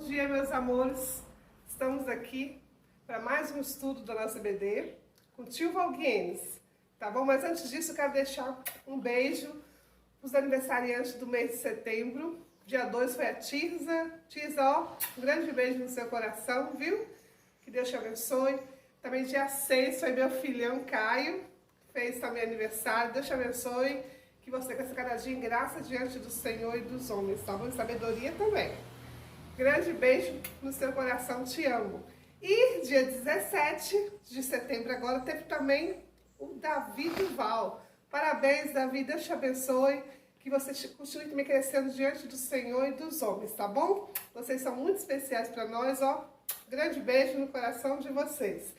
dia, meus amores. Estamos aqui para mais um estudo da nossa EBD com o tio Valguienes, tá bom? Mas antes disso, eu quero deixar um beijo para os aniversariantes do mês de setembro. Dia 2 foi a Tirza. Tirza, ó, um grande beijo no seu coração, viu? Que Deus te abençoe. Também dia 6 foi meu filhão Caio, fez também aniversário. Deus te abençoe. Que você cresça cada dia em graça diante do Senhor e dos homens, tá bom? E sabedoria também. Grande beijo no seu coração, te amo. E dia 17 de setembro agora teve também o Davi Duval. Parabéns, Davi, Deus te abençoe. Que você continue também crescendo diante do Senhor e dos homens, tá bom? Vocês são muito especiais para nós, ó. Grande beijo no coração de vocês.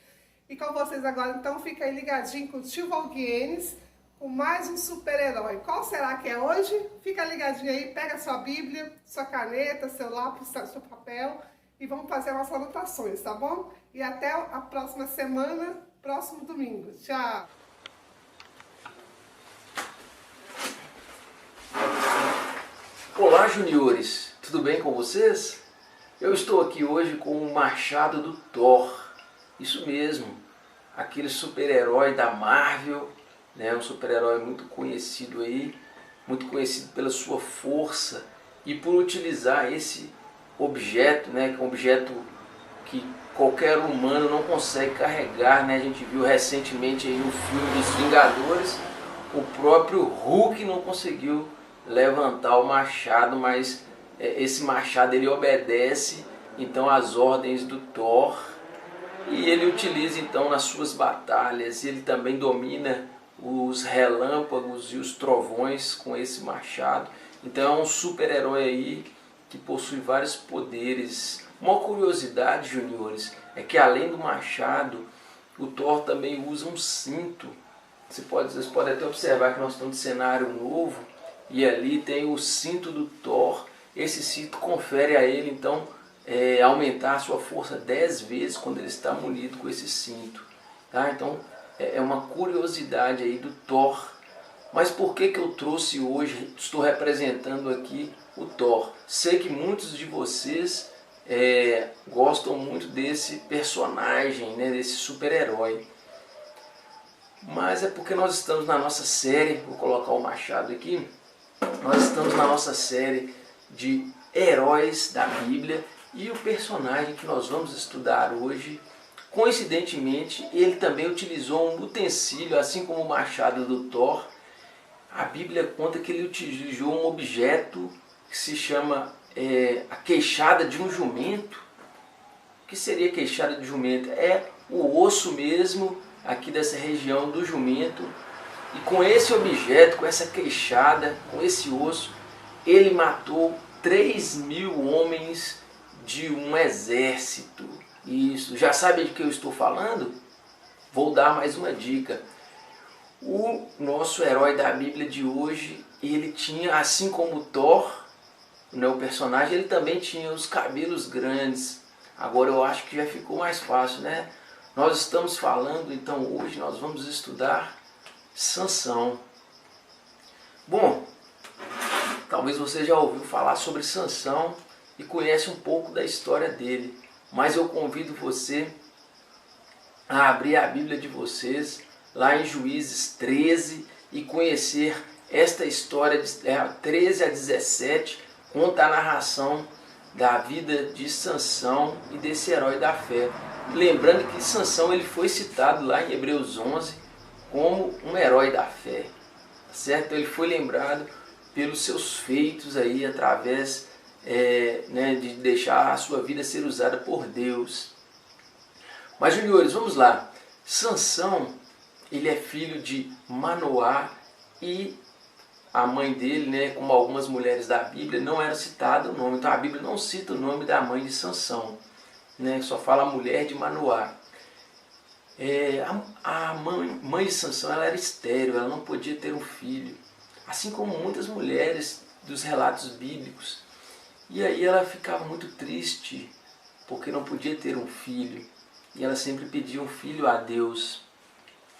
E com vocês agora, então, fica aí ligadinho com o tio Valguienes, com mais um super-herói. Qual será que é hoje? Fica ligadinho aí, pega sua Bíblia, sua caneta, seu lápis, seu papel e vamos fazer nossas anotações, tá bom? E até a próxima semana, próximo domingo. Tchau! Olá, juniores! Tudo bem com vocês? Eu estou aqui hoje com o machado do Thor. Isso mesmo, aquele super-herói da Marvel, né? Um super-herói muito conhecido aí, muito conhecido pela sua força e por utilizar esse objeto, né? Que é um objeto que qualquer humano não consegue carregar, né? A gente viu recentemente aí no filme dos Vingadores, o próprio Hulk não conseguiu levantar o machado, mas esse machado ele obedece então às ordens do Thor e ele utiliza então nas suas batalhas. Ele também domina os relâmpagos e os trovões com esse machado. Então é um super-herói aí que possui vários poderes. Uma curiosidade, juniores, é que além do machado, o Thor também usa um cinto. Vocês podem até observar que nós estamos em cenário novo e ali tem o cinto do Thor. Esse cinto confere a ele então aumentar a sua força 10 vezes quando ele está munido com esse cinto, tá? Então é uma curiosidade aí do Thor. Mas por que eu trouxe hoje, estou representando aqui o Thor? Sei que muitos de vocês gostam muito desse personagem, né, desse super-herói. Mas é porque nós estamos na nossa série, vou colocar o machado aqui, nós estamos na nossa série de heróis da Bíblia e o personagem que nós vamos estudar hoje, coincidentemente, ele também utilizou um utensílio, assim como o machado do Thor. A Bíblia conta que ele utilizou um objeto que se chama a queixada de um jumento. O que seria a queixada de jumento? É o osso mesmo aqui dessa região do jumento. E com esse objeto, com essa queixada, com esse osso, ele matou 3.000 homens de um exército. Isso, já sabe de que eu estou falando? Vou dar mais uma dica. O nosso herói da Bíblia de hoje, ele tinha, assim como o Thor, né, o personagem, ele também tinha os cabelos grandes. Agora eu acho que já ficou mais fácil, né? Nós estamos falando, então hoje nós vamos estudar Sansão. Bom, talvez você já ouviu falar sobre Sansão e conhece um pouco da história dele, mas eu convido você a abrir a Bíblia de vocês lá em Juízes 13 e conhecer esta história de 13 a 17, conta a narração da vida de Sansão e desse herói da fé. Lembrando que Sansão ele foi citado lá em Hebreus 11 como um herói da fé, certo? Ele foi lembrado pelos seus feitos aí através de deixar a sua vida ser usada por Deus. Mas, juniores, vamos lá. Sansão, ele é filho de Manoá e a mãe dele, né, como algumas mulheres da Bíblia, não era citado o nome. Então a Bíblia não cita o nome da mãe de Sansão, né, só fala a mulher de Manoá. A mãe de Sansão ela era estéril, ela não podia ter um filho, assim como muitas mulheres dos relatos bíblicos. E aí ela ficava muito triste porque não podia ter um filho e ela sempre pedia um filho a Deus.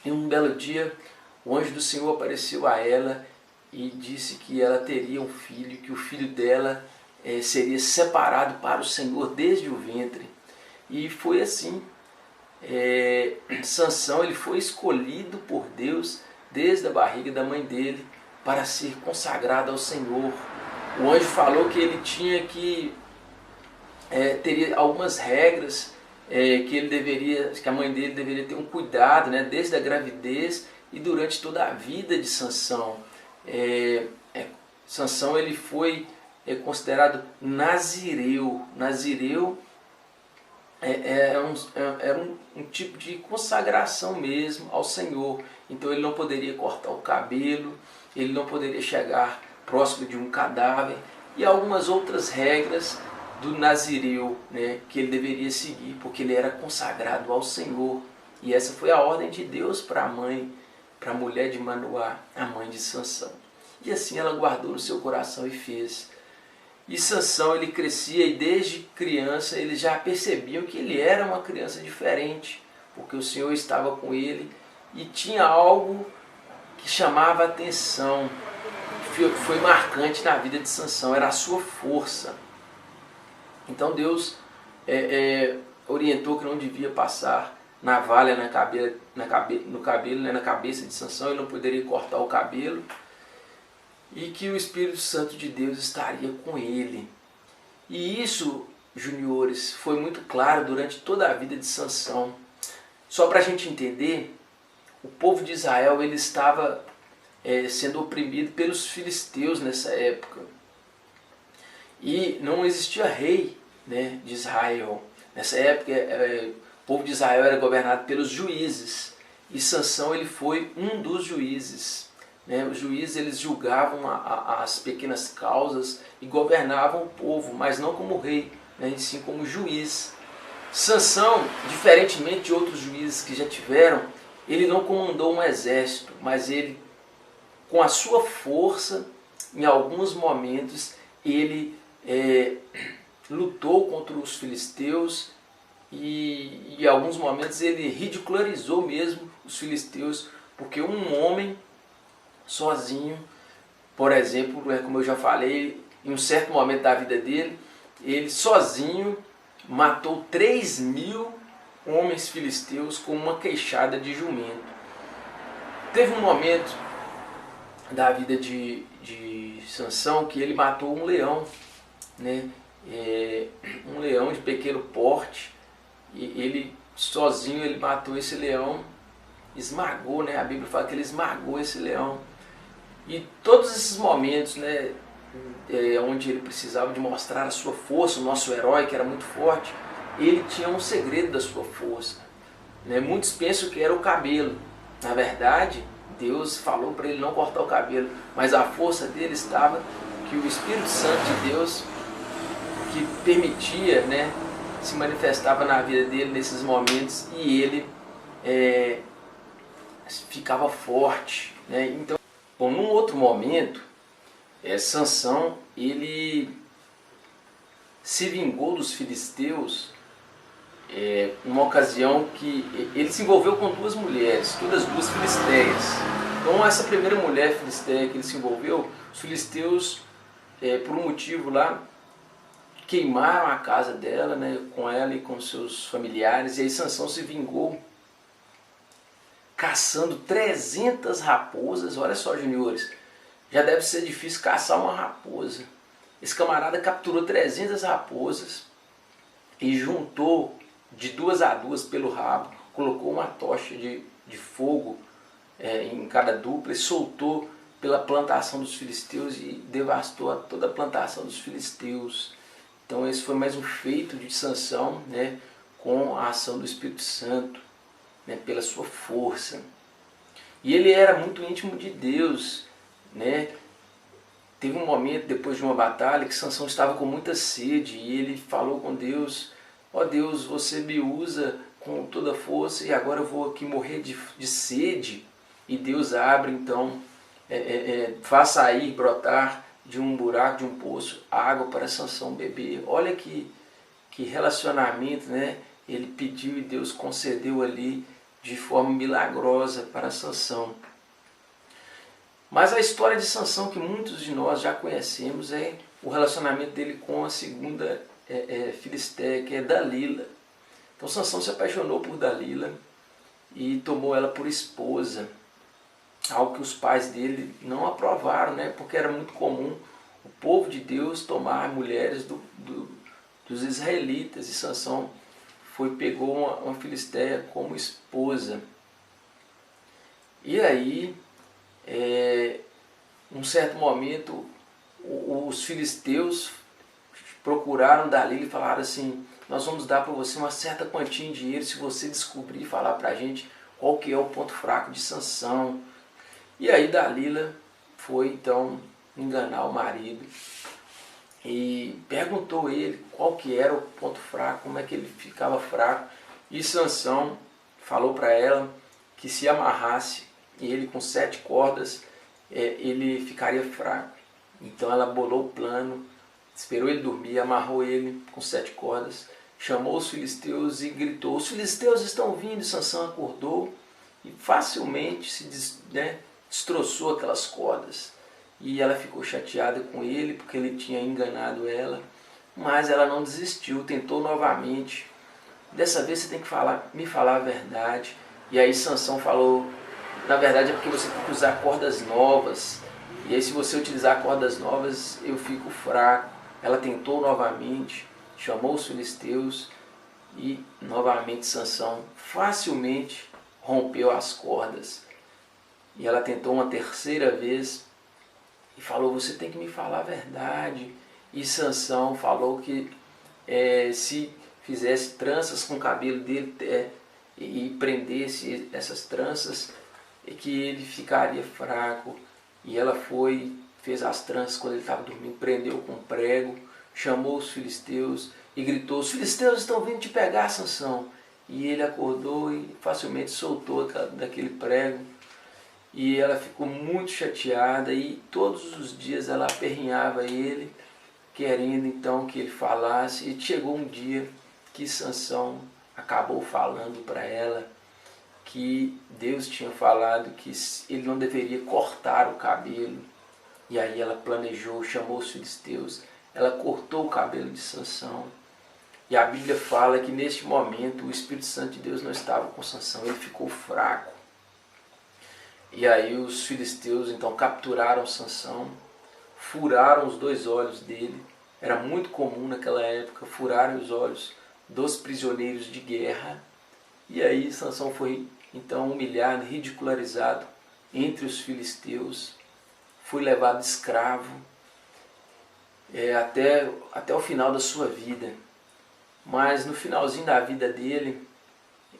E um belo dia o anjo do Senhor apareceu a ela e disse que ela teria um filho, que o filho dela seria separado para o Senhor desde o ventre. E foi assim. Sansão, ele foi escolhido por Deus desde a barriga da mãe dele para ser consagrado ao Senhor. O anjo falou que ele tinha que teria algumas regras, que a mãe dele deveria ter um cuidado, né, desde a gravidez e durante toda a vida de Sansão. Sansão, ele foi considerado nazireu. Nazireu era um tipo de consagração mesmo ao Senhor. Então ele não poderia cortar o cabelo, ele não poderia chegar próximo de um cadáver e algumas outras regras do nazireu, né, que ele deveria seguir, porque ele era consagrado ao Senhor. E essa foi a ordem de Deus para a mulher de Manoá, a mãe de Sansão. E assim ela guardou no seu coração e fez. E Sansão, ele crescia e desde criança eles já percebiam que ele era uma criança diferente, porque o Senhor estava com ele e tinha algo que chamava a atenção, que foi marcante na vida de Sansão, era a sua força. Então Deus orientou que não devia passar navalha no cabelo, né, na cabeça de Sansão, ele não poderia cortar o cabelo, e que o Espírito Santo de Deus estaria com ele. E isso, juniores, foi muito claro durante toda a vida de Sansão. Só para a gente entender, o povo de Israel ele estava sendo oprimido pelos filisteus nessa época. E não existia rei, né, de Israel. Nessa época, o povo de Israel era governado pelos juízes. E Sansão, ele foi um dos juízes. Os juízes, eles julgavam as pequenas causas e governavam o povo, mas não como rei, né, e sim como juiz. Sansão, diferentemente de outros juízes que já tiveram, ele não comandou um exército, mas ele, com a sua força, em alguns momentos, ele lutou contra os filisteus e em alguns momentos ele ridicularizou mesmo os filisteus, porque um homem sozinho, por exemplo, como eu já falei, em um certo momento da vida dele, ele sozinho matou 3.000 homens filisteus com uma queixada de jumento. Teve um momento da vida de Sansão que ele matou um leão, né? Um leão de pequeno porte, e ele sozinho ele matou esse leão, esmagou, né? A Bíblia fala que ele esmagou esse leão. E todos esses momentos, né, onde ele precisava de mostrar a sua força, o nosso herói que era muito forte, ele tinha um segredo da sua força, né? Muitos pensam que era o cabelo. Na verdade, Deus falou para ele não cortar o cabelo, mas a força dele estava que o Espírito Santo de Deus, que permitia, né, se manifestava na vida dele nesses momentos, e ele ficava forte, né? Então, bom, num outro momento, Sansão, ele se vingou dos filisteus numa ocasião que ele se envolveu com duas mulheres, todas duas filisteias. Então essa primeira mulher filisteia que ele se envolveu, os filisteus, por um motivo lá, queimaram a casa dela, né, com ela e com seus familiares, e aí Sansão se vingou, caçando 300 raposas. Olha só, juniores, já deve ser difícil caçar uma raposa. Esse camarada capturou 300 raposas e juntou de 2 a 2 pelo rabo, colocou uma tocha de fogo em cada dupla e soltou pela plantação dos filisteus e devastou toda a plantação dos filisteus. Então esse foi mais um feito de Sansão, né, com a ação do Espírito Santo, né, pela sua força. E ele era muito íntimo de Deus, né? Teve um momento depois de uma batalha que Sansão estava com muita sede e ele falou com Deus: ó Deus, você me usa com toda a força e agora eu vou aqui morrer de sede. E Deus abre então, faz sair, brotar de um buraco, de um poço, água para Sansão beber. Olha que relacionamento, né? Ele pediu e Deus concedeu ali de forma milagrosa para Sansão. Mas a história de Sansão, que muitos de nós já conhecemos, é o relacionamento dele com a segunda filisteia, que é Dalila. Então Sansão se apaixonou por Dalila e tomou ela por esposa, algo que os pais dele não aprovaram, né? Porque era muito comum o povo de Deus tomar mulheres dos israelitas, e Sansão pegou uma filisteia como esposa. E aí, num certo momento, os filisteus procuraram Dalila e falaram assim: nós vamos dar para você uma certa quantia em dinheiro se você descobrir e falar para a gente qual que é o ponto fraco de Sansão. E aí Dalila foi então enganar o marido e perguntou ele qual que era o ponto fraco, como é que ele ficava fraco. E Sansão falou para ela que se amarrasse ele com 7 cordas, ele ficaria fraco. Então ela bolou o plano, esperou ele dormir, amarrou ele com 7 cordas, chamou os filisteus e gritou: os filisteus estão vindo. E Sansão acordou e facilmente destroçou aquelas cordas. E ela ficou chateada com ele porque ele tinha enganado ela, mas ela não desistiu, tentou novamente. Dessa vez você tem que me falar a verdade. E aí Sansão falou: na verdade é porque você tem que usar cordas novas, e aí se você utilizar cordas novas eu fico fraco. Ela tentou novamente, chamou os filisteus e novamente Sansão facilmente rompeu as cordas. E ela tentou uma terceira vez e falou: você tem que me falar a verdade. E Sansão falou que se fizesse tranças com o cabelo dele e prendesse essas tranças, que ele ficaria fraco. E ela fez as tranças quando ele estava dormindo, prendeu com um prego, chamou os filisteus e gritou: os filisteus estão vindo te pegar, Sansão. E ele acordou e facilmente soltou daquele prego. E ela ficou muito chateada e todos os dias ela aperrinhava ele, querendo então que ele falasse. E chegou um dia que Sansão acabou falando para ela que Deus tinha falado que ele não deveria cortar o cabelo. E aí ela planejou, chamou os filisteus, ela cortou o cabelo de Sansão. E a Bíblia fala que neste momento o Espírito Santo de Deus não estava com Sansão, ele ficou fraco. E aí os filisteus então capturaram Sansão, furaram os 2 olhos dele. Era muito comum naquela época furar os olhos dos prisioneiros de guerra. E aí Sansão foi então humilhado, ridicularizado entre os filisteus, foi levado escravo até o final da sua vida. Mas no finalzinho da vida dele,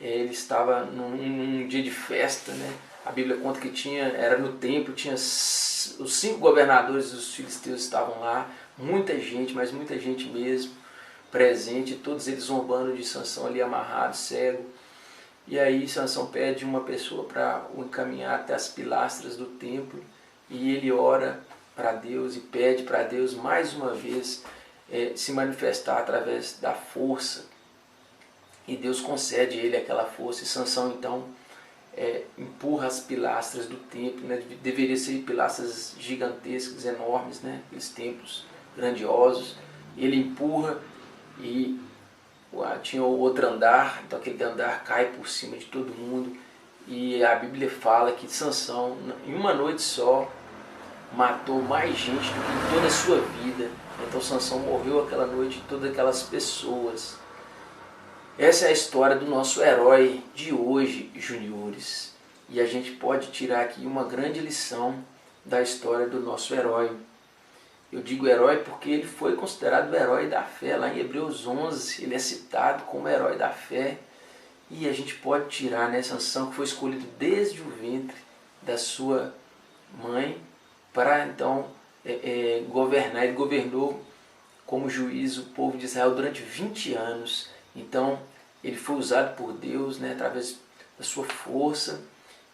ele estava num dia de festa, né? A Bíblia conta que era no templo, tinha os 5 governadores dos filisteus estavam lá, muita gente, mas muita gente mesmo presente, todos eles zombando de Sansão ali amarrado, cego. E aí Sansão pede uma pessoa para o encaminhar até as pilastras do templo, e ele ora para Deus e pede para Deus mais uma vez se manifestar através da força. E Deus concede a ele aquela força, e Sansão então empurra as pilastras do templo, né? Deveria ser pilastras gigantescas, enormes, né? Aqueles templos grandiosos. Ele empurra e tinha o outro andar, então aquele andar cai por cima de todo mundo. E a Bíblia fala que Sansão, em uma noite só, matou mais gente do que em toda a sua vida. Então Sansão morreu aquela noite, todas aquelas pessoas. Essa é a história do nosso herói de hoje, juniores. E a gente pode tirar aqui uma grande lição da história do nosso herói. Eu digo herói porque ele foi considerado o herói da fé. Lá em Hebreus 11, ele é citado como herói da fé. E a gente pode tirar, né, Sansão, que foi escolhido desde o ventre da sua mãe para então governar. Ele governou como juiz o povo de Israel durante 20 anos. Então, ele foi usado por Deus, né, através da sua força.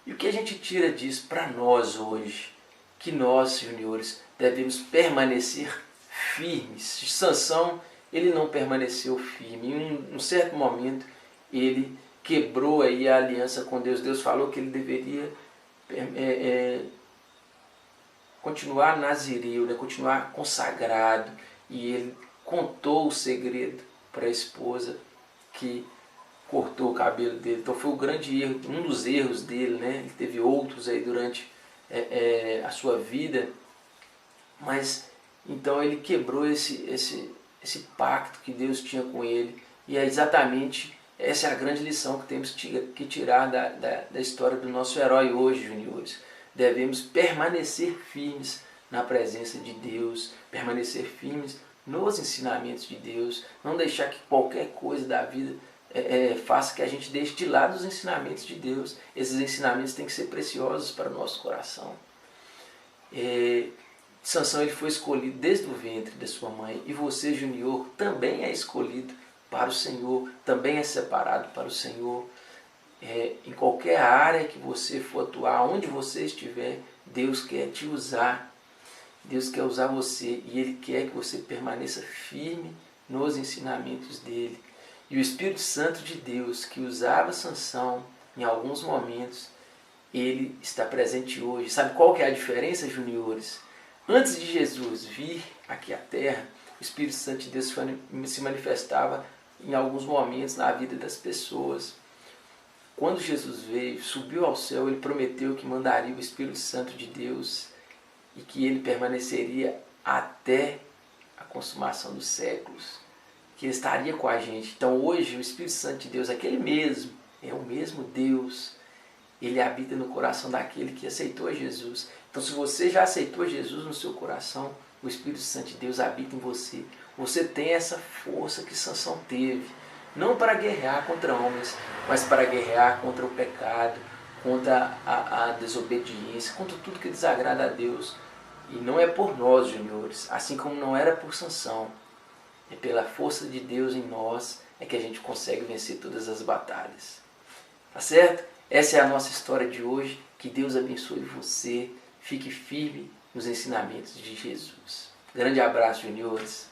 E o que a gente tira disso para nós hoje? Que nós, juniores, devemos permanecer firmes. Sansão, ele não permaneceu firme. Em um certo momento, ele quebrou aí a aliança com Deus. Deus falou que ele deveria continuar nazireu, né? Continuar consagrado. E ele contou o segredo para a esposa que cortou o cabelo dele. Então foi o grande erro, um dos erros dele, né? Ele teve outros aí durante a sua vida, mas então ele quebrou esse pacto que Deus tinha com ele, e é exatamente essa é a grande lição que temos que tirar da história do nosso herói hoje, juniores. Devemos permanecer firmes na presença de Deus, permanecer firmes nos ensinamentos de Deus, não deixar que qualquer coisa da vida faça que a gente deixe de lado os ensinamentos de Deus. Esses ensinamentos têm que ser preciosos para o nosso coração. Sansão ele foi escolhido desde o ventre da sua mãe, e você, junior, também é escolhido para o Senhor, também é separado para o Senhor. Em qualquer área que você for atuar, onde você estiver, Deus quer te usar. Deus quer usar você, e Ele quer que você permaneça firme nos ensinamentos dEle. E o Espírito Santo de Deus, que usava Sansão em alguns momentos, ele está presente hoje. Sabe qual que é a diferença, juniores? Antes de Jesus vir aqui à Terra, o Espírito Santo de Deus se manifestava em alguns momentos na vida das pessoas. Quando Jesus veio, subiu ao céu, ele prometeu que mandaria o Espírito Santo de Deus e que ele permaneceria até a consumação dos séculos, que ele estaria com a gente. Então hoje o Espírito Santo de Deus, aquele mesmo, é o mesmo Deus, ele habita no coração daquele que aceitou Jesus. Então se você já aceitou Jesus no seu coração, o Espírito Santo de Deus habita em você. Você tem essa força que Sansão teve, não para guerrear contra homens, mas para guerrear contra o pecado, contra a desobediência, contra tudo que desagrada a Deus. E não é por nós, juniores, assim como não era por Sansão. É pela força de Deus em nós é que a gente consegue vencer todas as batalhas. Tá certo? Essa é a nossa história de hoje. Que Deus abençoe você. Fique firme nos ensinamentos de Jesus. Grande abraço, juniores.